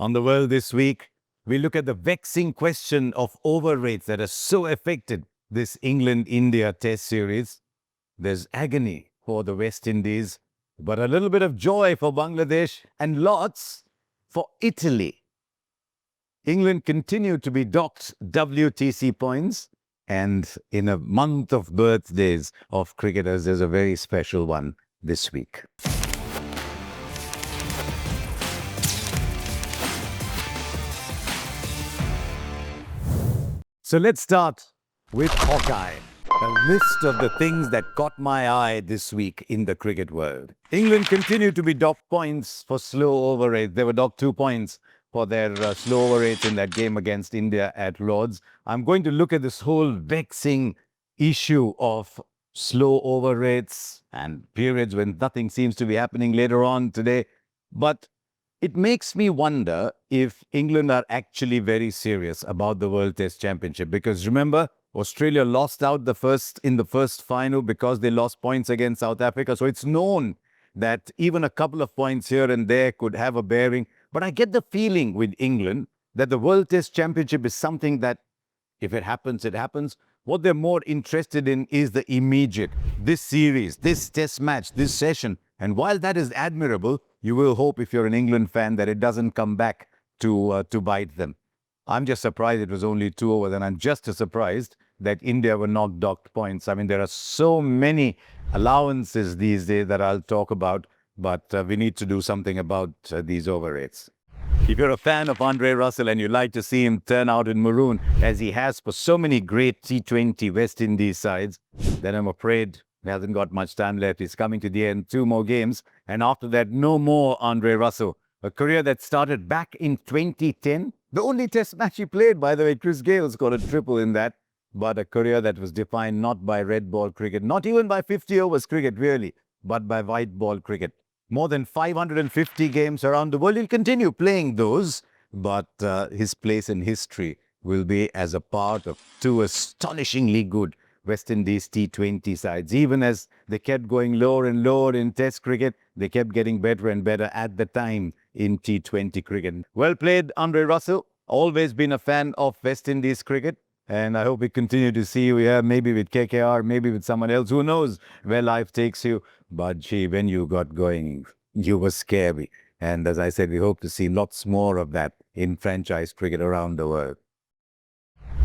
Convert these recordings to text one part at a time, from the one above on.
On the world this week, we look at the vexing question of over rates that has so affected this England-India Test series. There's agony for the West Indies, but a little bit of joy for Bangladesh and lots for Italy. England continued to be docked WTC points, and in a month of birthdays of cricketers, there's a very special one this week. So let's start with Hawkeye, a list of the things that caught my eye this week in the cricket world. England continued to be docked points for slow over rates. They were docked 2 points for their slow over rates in that game against India at Lord's. I'm going to look at this whole vexing issue of slow over rates and periods when nothing seems to be happening later on today. But it makes me wonder if England are actually very serious about the World Test Championship. Because remember, Australia lost out in the first final because they lost points against South Africa. So it's known that even a couple of points here and there could have a bearing. But I get the feeling with England that the World Test Championship is something that, if it happens, it happens. What they're more interested in is the immediate, this series, this test match, this session. And while that is admirable, you will hope, if you're an England fan, that it doesn't come back to bite them. I'm just surprised it was only 2 overs, and I'm just as surprised that India were not docked points. I mean, there are so many allowances these days that I'll talk about, but we need to do something about these over rates. If you're a fan of Andre Russell and you like to see him turn out in maroon, as he has for so many great T20 West Indies sides, then I'm afraid he hasn't got much time left. He's coming to the end, 2 more games. And after that, no more Andre Russell. A career that started back in 2010. The only test match he played, by the way, Chris Gayle scored a triple in that. But a career that was defined not by red ball cricket, not even by 50 overs cricket, really, but by white ball cricket. More than 550 games around the world. He'll continue playing those, but his place in history will be as a part of 2 astonishingly good West Indies T20 sides. Even as they kept going lower and lower in Test cricket, they kept getting better and better at the time in T20 cricket. Well played, Andre Russell. Always been a fan of West Indies cricket. And I hope we continue to see you here, maybe with KKR, maybe with someone else. Who knows where life takes you? But gee, when you got going, you were scary. And as I said, we hope to see lots more of that in franchise cricket around the world.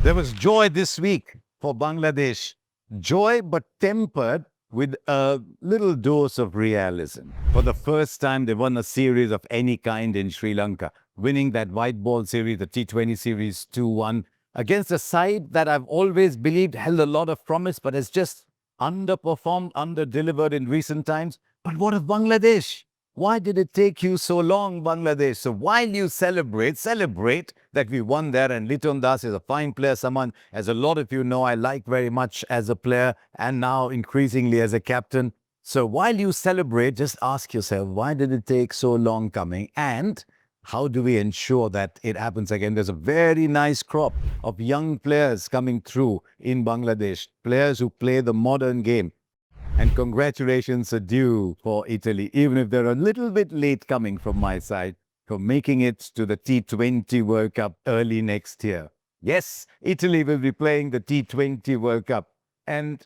There was joy this week for Bangladesh. Joy, but tempered with a little dose of realism. For the first time, they won a series of any kind in Sri Lanka, winning that white ball series, the T20 series 2-1, against a side that I've always believed held a lot of promise, but has just underperformed, under-delivered in recent times. But what of Bangladesh? Why did it take you so long, Bangladesh? So while you celebrate that we won there, and Liton Das is a fine player, someone, as a lot of you know, I like very much as a player and now increasingly as a captain. So while you celebrate, just ask yourself, why did it take so long coming? And how do we ensure that it happens again? There's a very nice crop of young players coming through in Bangladesh, players who play the modern game. And congratulations are due for Italy, even if they're a little bit late coming from my side, for making it to the T20 World Cup early next year. Yes, Italy will be playing the T20 World Cup. And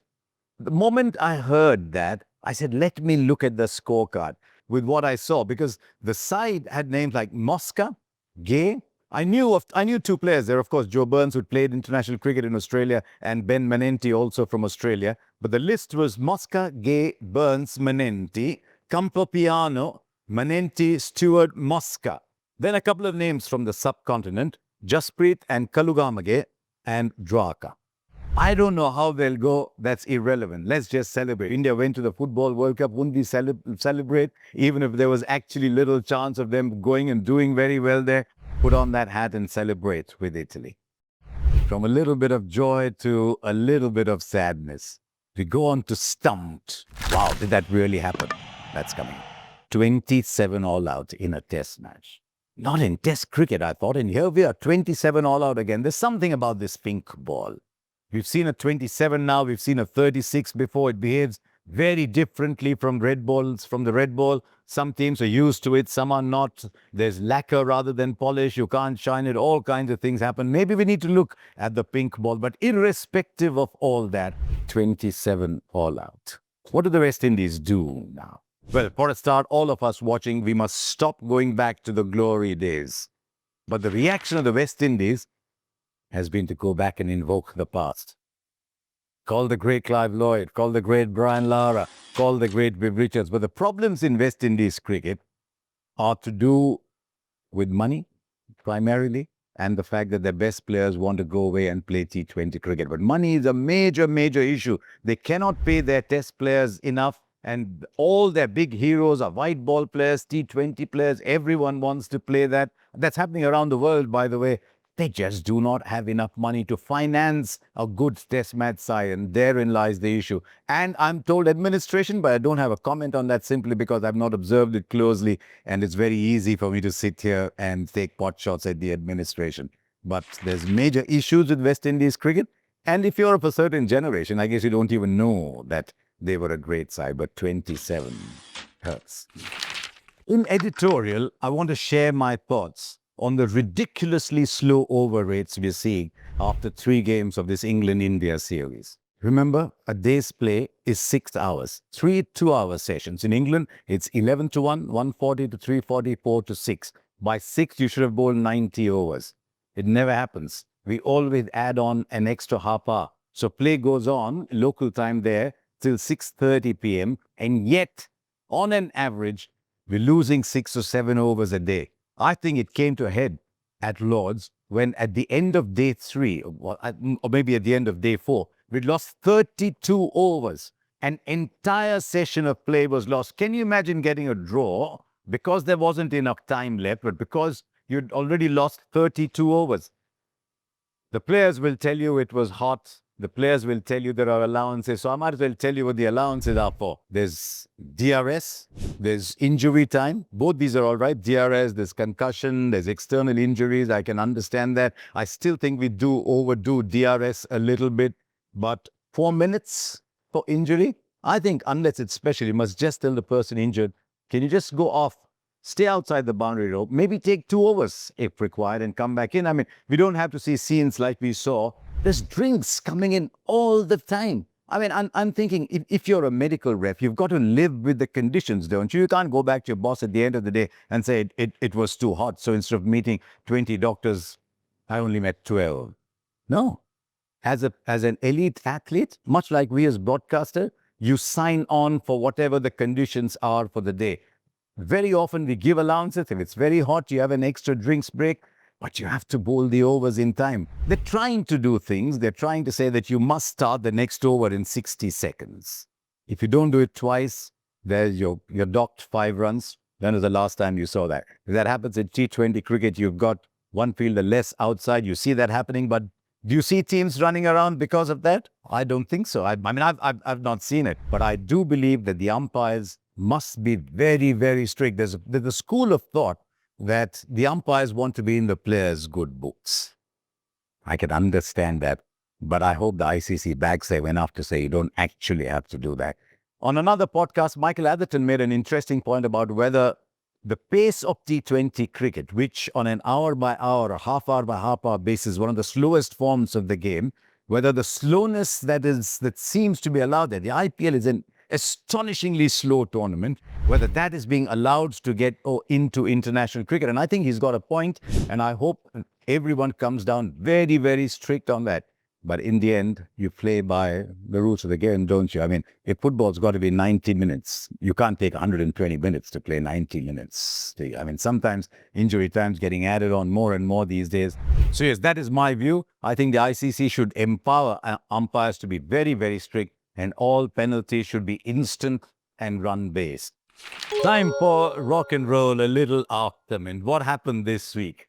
the moment I heard that, I said, let me look at the scorecard with what I saw, because the side had names like Mosca, Gay. I knew 2 players there, of course, Joe Burns, who played international cricket in Australia, and Ben Menenti, also from Australia. But the list was Mosca, Gay, Burns, Menenti, Campopiano, Menenti, Stewart, Mosca. Then a couple of names from the subcontinent, Jasprit and Kalugamage and Dwaka. I don't know how they'll go. That's irrelevant. Let's just celebrate. India went to the Football World Cup. Wouldn't we celebrate, even if there was actually little chance of them going and doing very well there? Put on that hat and celebrate with Italy. From a little bit of joy to a little bit of sadness, we go on to stumped. Wow, did that really happen? That's coming. 27 all out in a test match. Not in test cricket, I thought. And here we are, 27 all out again. There's something about this pink ball. We've seen a 27 now. We've seen a 36 before. It behaves very differently from red balls, from the red ball. Some teams are used to it, some are not. There's lacquer rather than polish. You can't shine it. All kinds of things happen. Maybe we need to look at the pink ball. But irrespective of all that, 27 all out. What do the West Indies do now? Well, for a start, all of us watching, we must stop going back to the glory days. But the reaction of the West Indies has been to go back and invoke the past. Call the great Clive Lloyd, call the great Brian Lara, call the great Viv Richards. But the problems in West Indies cricket are to do with money, primarily, and the fact that their best players want to go away and play T20 cricket. But money is a major, major issue. They cannot pay their test players enough, and all their big heroes are white ball players, T20 players. Everyone wants to play that. That's happening around the world, by the way. They just do not have enough money to finance a good test match side, and therein lies the issue. And I'm told administration, but I don't have a comment on that simply because I've not observed it closely, and it's very easy for me to sit here and take pot shots at the administration. But there's major issues with West Indies cricket, and if you're of a certain generation, I guess you don't even know that they were a great side, but 27 hurts. In editorial, I want to share my thoughts on the ridiculously slow over rates we're seeing after 3 games of this England-India series. Remember, a day's play is 6 hours, 3 2-hour sessions. In England, it's 11 to 1, 140 to 344 to 6. By 6, you should have bowled 90 overs. It never happens. We always add on an extra half hour. So play goes on, local time there, till 6:30 p.m. And yet, on an average, we're losing 6 or 7 overs a day. I think it came to a head at Lord's when at the end of day 3, or maybe at the end of day 4, we'd lost 32 overs. An entire session of play was lost. Can you imagine getting a draw because there wasn't enough time left, but because you'd already lost 32 overs? The players will tell you it was hot. The players will tell you there are allowances. So I might as well tell you what the allowances are for. There's DRS, there's injury time. Both these are all right. DRS, there's concussion, there's external injuries. I can understand that. I still think we do overdo DRS a little bit. But 4 minutes for injury? I think unless it's special, you must just tell the person injured, can you just go off? Stay outside the boundary rope, maybe take 2 overs if required and come back in. I mean, we don't have to see scenes like we saw. There's drinks coming in all the time. I mean, I'm thinking if you're a medical rep, you've got to live with the conditions, don't you? You can't go back to your boss at the end of the day and say it was too hot. So instead of meeting 20 doctors, I only met 12. No. As an elite athlete, much like we as broadcaster, you sign on for whatever the conditions are for the day. Very often we give allowances. If it's very hot, you have an extra drinks break, but you have to bowl the overs in time. They're trying to do things. They're trying to say that you must start the next over in 60 seconds. If you don't do it twice, there's you're docked 5 runs. When was the last time you saw that? If that happens in T20 cricket, you've got one fielder less outside. You see that happening, but do you see teams running around because of that? I don't think so. I mean, I've not seen it, but I do believe that the umpires must be very, very strict. There's a school of thought that the umpires want to be in the players' good books. I can understand that, but I hope the ICC bags them enough to say you don't actually have to do that. On another podcast, Michael Atherton made an interesting point about whether the pace of T20 cricket, which on an hour by hour or half hour by half hour basis, one of the slowest forms of the game, whether the slowness that seems to be allowed there, the IPL is an astonishingly slow tournament, whether that is being allowed to get into international cricket. And I think he's got a point, and I hope everyone comes down very, very strict on that. But in the end, you play by the rules of the game, don't you? I mean, if football's got to be 90 minutes, you can't take 120 minutes to play 90 minutes. I mean, sometimes injury time's getting added on more and more these days. So yes, that is my view. I think the ICC should empower umpires to be very, very strict, and all penalties should be instant and run-based. Time for rock and roll a little afternoon. What happened this week?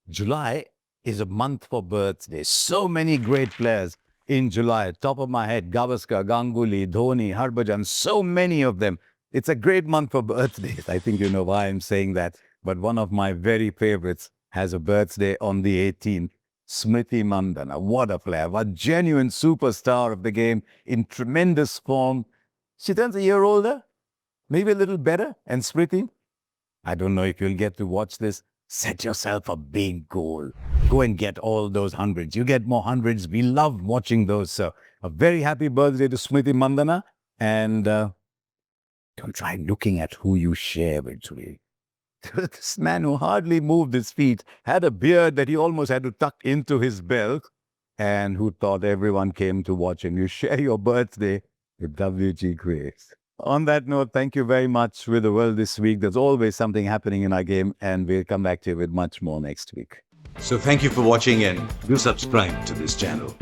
July is a month for birthdays. So many great players in July. Top of my head, Gavaskar, Ganguly, Dhoni, Harbhajan, so many of them. It's a great month for birthdays. I think you know why I'm saying that. But one of my very favorites has a birthday on the 18th. Smriti Mandhana. What a player. What genuine superstar of the game in tremendous form. She turns a year older, maybe a little better, and Smriti, I don't know if you'll get to watch this. Set yourself a big goal. Go and get all those hundreds. You get more hundreds. We love watching those. So a very happy birthday to Smriti Mandana. And don't try looking at who you share with today. This man who hardly moved his feet, had a beard that he almost had to tuck into his belt, and who thought everyone came to watch him. You share your birthday with WG Grace. On that note, thank you very much with the world this week. There's always something happening in our game, and we'll come back to you with much more next week. So thank you for watching and do subscribe to this channel.